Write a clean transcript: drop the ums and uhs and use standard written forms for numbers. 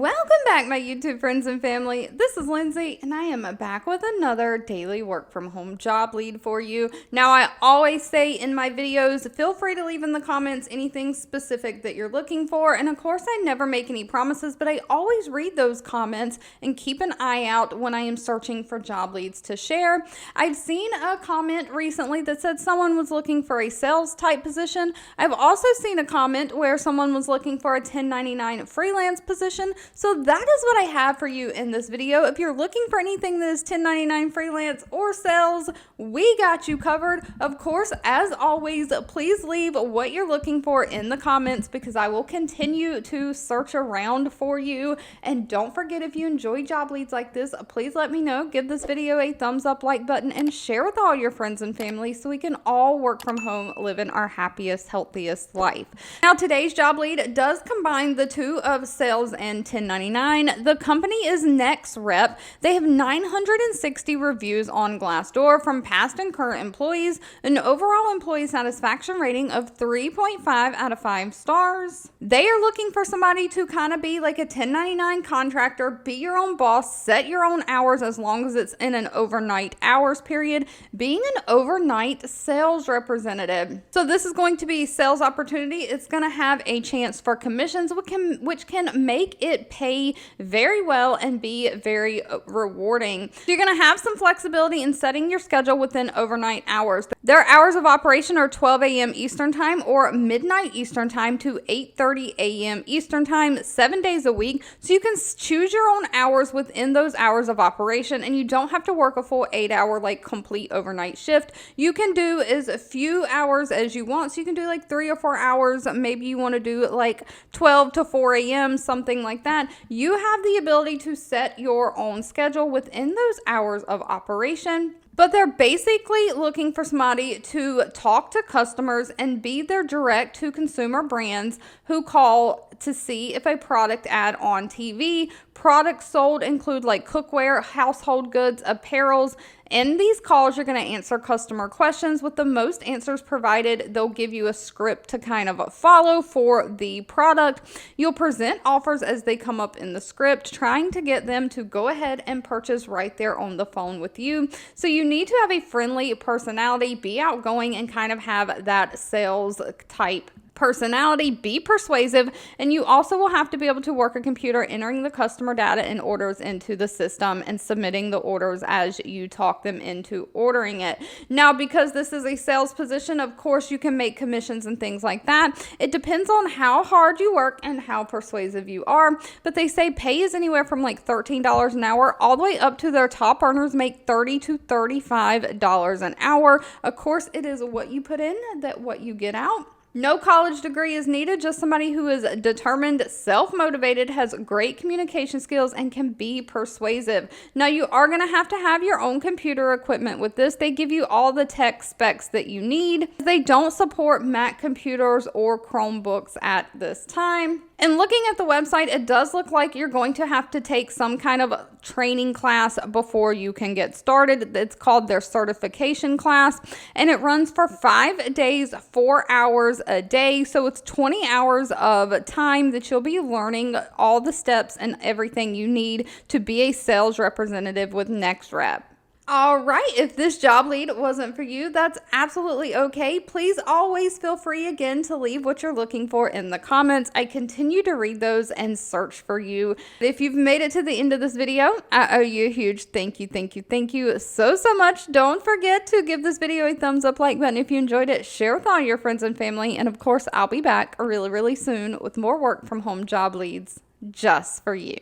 Welcome back, my YouTube friends and family. This is Lindsay, and I am back with another daily work from home job lead for you. Now, I always say in my videos, feel free to leave in the comments anything specific that you're looking for. And of course, I never make any promises, but I always read those comments and keep an eye out when I am searching for job leads to share. I've seen a comment recently that said someone was looking for a sales type position. I've also seen a comment where someone was looking for a 1099 freelance position. So that is what I have for you in this video. If you're looking for anything that is 1099 freelance or sales, we got you covered. Of course, as always, please leave what you're looking for in the comments because I will continue to search around for you. And don't forget, if you enjoy job leads like this, please let me know. Give this video a thumbs up, like button, and share with all your friends and family so we can all work from home, living our happiest, healthiest life. Now, today's job lead does combine the two of sales and 1099. The company is Next Rep. They have 960 reviews on Glassdoor from past and current employees, an overall employee satisfaction rating of 3.5 out of 5 stars. They are looking for somebody to kind of be like a 1099 contractor, be your own boss, set your own hours as long as it's in an overnight hours period, being an overnight sales representative. So this is going to be a sales opportunity. It's going to have a chance for commissions, which can make it pay very well and be very rewarding. So you're going to have some flexibility in setting your schedule within overnight hours. Their hours of operation are 12 a.m. Eastern time or midnight Eastern time to 8:30 a.m. Eastern time, 7 days a week. So you can choose your own hours within those hours of operation, and you don't have to work a full 8-hour like complete overnight shift. You can do as few hours as you want. So you can do like 3 or 4 hours. Maybe you want to do like 12 to 4 a.m., something like that. You have the ability to set your own schedule within those hours of operation. But they're basically looking for somebody to talk to customers and be their direct to consumer brands who call to see if a product ad on TV. Products sold include like cookware, household goods, apparels. In these calls, you're going to answer customer questions. With the most answers provided, they'll give you a script to kind of follow for the product. You'll present offers as they come up in the script, trying to get them to go ahead and purchase right there on the phone with you. So you need to have a friendly personality, be outgoing, and kind of have that sales type personality, be persuasive, and you also will have to be able to work a computer entering the customer data and orders into the system and submitting the orders as you talk them into ordering it. Now, because this is a sales position, of course, you can make commissions and things like that. It depends on how hard you work and how persuasive you are, but they say pay is anywhere from like $13 an hour all the way up to their top earners make $30 to $35 an hour. Of course, it is what you put in that what you get out. No college degree is needed, just somebody who is determined, self-motivated, has great communication skills, and can be persuasive. Now, you are going to have your own computer equipment with this. They give you all the tech specs that you need. They don't support Mac computers or Chromebooks at this time. And looking at the website, it does look like you're going to have to take some kind of training class before you can get started. It's called their certification class, and it runs for 5 days, 4 hours a day. So it's 20 hours of time that you'll be learning all the steps and everything you need to be a sales representative with Next Rep. All right, if this job lead wasn't for you, that's absolutely okay. Please always feel free again to leave what you're looking for in the comments. I continue to read those and search for you. If you've made it to the end of this video, I owe you a huge thank you so much. Don't forget to give this video a thumbs up, like button if you enjoyed it. Share with all your friends and family. And of course, I'll be back really soon with more work from home job leads just for you.